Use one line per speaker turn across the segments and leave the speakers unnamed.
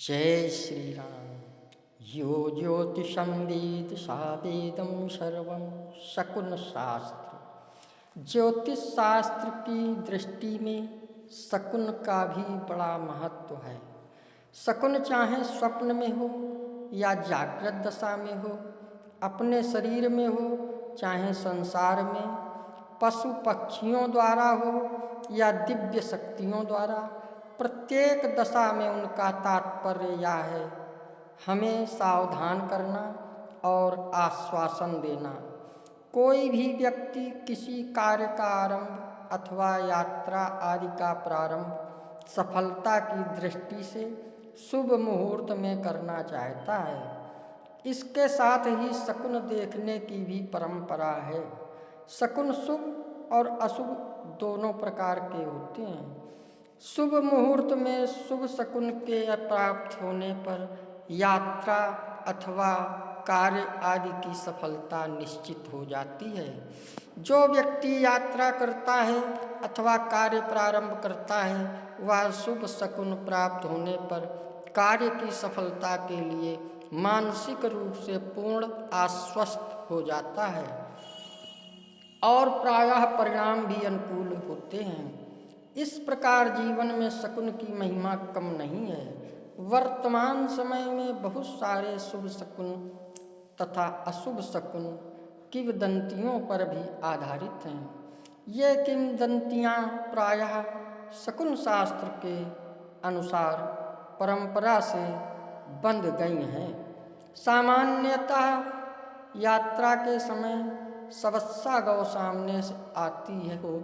जय श्री राम। यो ज्योतिषं वेद सा वेदं सर्वं शकुन शास्त्र। ज्योतिष शास्त्र की दृष्टि में शकुन का भी बड़ा महत्व है। शकुन चाहे स्वप्न में हो या जागृत दशा में हो, अपने शरीर में हो चाहे संसार में, पशु पक्षियों द्वारा हो या दिव्य शक्तियों द्वारा, प्रत्येक दशा में उनका तात्पर्य यह है, हमें सावधान करना और आश्वासन देना। कोई भी व्यक्ति किसी कार्य का आरंभ अथवा यात्रा आदि का प्रारंभ सफलता की दृष्टि से शुभ मुहूर्त में करना चाहता है। इसके साथ ही शकुन देखने की भी परंपरा है। शकुन शुभ और अशुभ दोनों प्रकार के होते हैं। शुभ मुहूर्त में शुभ शकुन के प्राप्त होने पर यात्रा अथवा कार्य आदि की सफलता निश्चित हो जाती है। जो व्यक्ति यात्रा करता है अथवा कार्य प्रारंभ करता है, वह शुभ शकुन प्राप्त होने पर कार्य की सफलता के लिए मानसिक रूप से पूर्ण आश्वस्त हो जाता है और प्रायः परिणाम भी अनुकूल होते हैं। इस प्रकार जीवन में शकुन की महिमा कम नहीं है। वर्तमान समय में बहुत सारे शुभ शकुन तथा अशुभ शकुन किंवदंतियों पर भी आधारित हैं। ये किंवदंतियाँ प्रायः शकुन शास्त्र के अनुसार परंपरा से बंध गई हैं। सामान्यतः यात्रा के समय सवत्सा गौ सामने से आती है हो,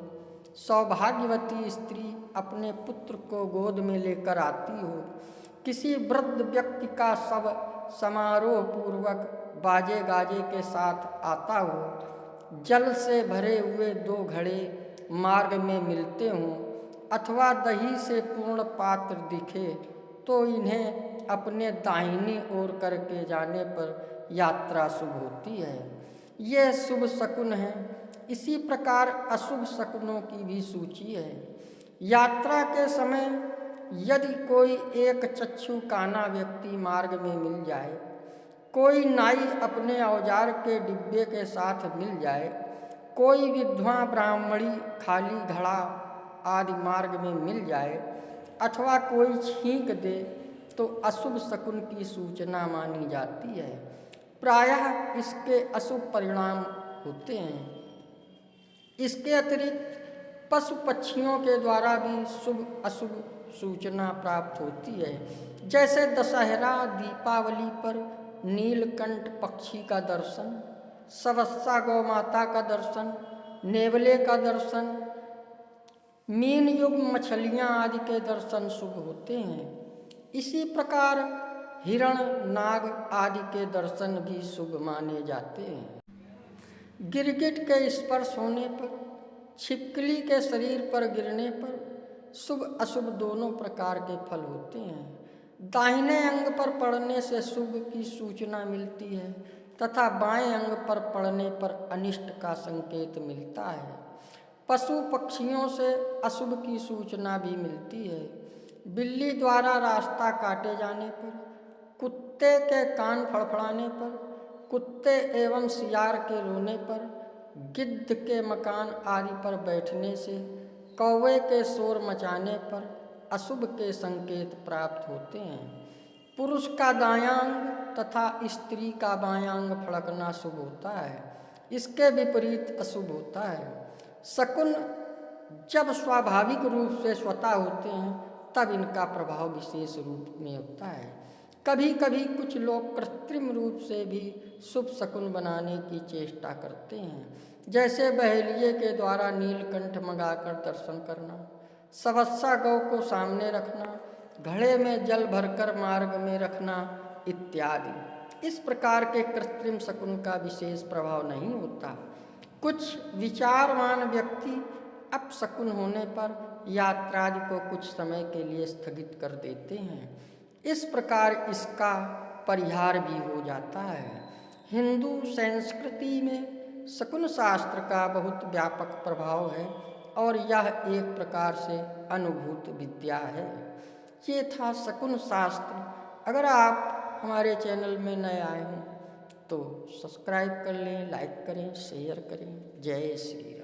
सौभाग्यवती स्त्री अपने पुत्र को गोद में लेकर आती हो, किसी वृद्ध व्यक्ति का शव समारोह पूर्वक बाजे गाजे के साथ आता हो, जल से भरे हुए 2 घड़े मार्ग में मिलते हों अथवा दही से पूर्ण पात्र दिखे तो इन्हें अपने दाहिनी ओर करके जाने पर यात्रा शुभ होती है। ये शुभ शकुन है। इसी प्रकार अशुभ शकुनों की भी सूची है। यात्रा के समय यदि कोई एक चक्षु काना व्यक्ति मार्ग में मिल जाए, कोई नाई अपने औजार के डिब्बे के साथ मिल जाए, कोई विधवा ब्राह्मणी खाली घड़ा आदि मार्ग में मिल जाए अथवा कोई छींक दे तो अशुभ शकुन की सूचना मानी जाती है। प्रायः इसके अशुभ परिणाम होते हैं। इसके अतिरिक्त पशु पक्षियों के द्वारा भी शुभ अशुभ सूचना प्राप्त होती है। जैसे दशहरा दीपावली पर नीलकंठ पक्षी का दर्शन, सवत्सा गौ माता का दर्शन, नेवले का दर्शन, मीन युग मछलियाँ आदि के दर्शन शुभ होते हैं। इसी प्रकार हिरण नाग आदि के दर्शन भी शुभ माने जाते हैं। गिरगिट के स्पर्श होने पर, छिपकली के शरीर पर गिरने पर शुभ अशुभ दोनों प्रकार के फल होते हैं। दाहिने अंग पर पड़ने से शुभ की सूचना मिलती है तथा बाएं अंग पर पड़ने पर अनिष्ट का संकेत मिलता है। पशु पक्षियों से अशुभ की सूचना भी मिलती है। बिल्ली द्वारा रास्ता काटे जाने पर, कुत्ते के कान फड़फड़ाने पर, कुत्ते एवं सियार के रोने पर, गिद्ध के मकान आदि पर बैठने से, कौवे के शोर मचाने पर अशुभ के संकेत प्राप्त होते हैं। पुरुष का दायां अंग तथा स्त्री का बायां अंग फड़कना शुभ होता है। इसके विपरीत अशुभ होता है। शकुन जब स्वाभाविक रूप से स्वतः होते हैं तब इनका प्रभाव विशेष रूप में होता है। कभी कभी कुछ लोग कृत्रिम रूप से भी शुभ शकुन बनाने की चेष्टा करते हैं, जैसे बहेलिये के द्वारा नीलकंठ मंगाकर दर्शन करना, सवत्सा गौ को सामने रखना, घड़े में जल भरकर मार्ग में रखना इत्यादि। इस प्रकार के कृत्रिम शकुन का विशेष प्रभाव नहीं होता। कुछ विचारवान व्यक्ति अपशकुन होने पर यात्रा को कुछ समय के लिए स्थगित कर देते हैं। इस प्रकार इसका परिहार भी हो जाता है। हिंदू संस्कृति में शकुन शास्त्र का बहुत व्यापक प्रभाव है और यह एक प्रकार से अनुभूत विद्या है। ये था शकुन शास्त्र। अगर आप हमारे चैनल में नए आए हों तो सब्सक्राइब कर लें, लाइक करें, शेयर करें। जय श्री राम।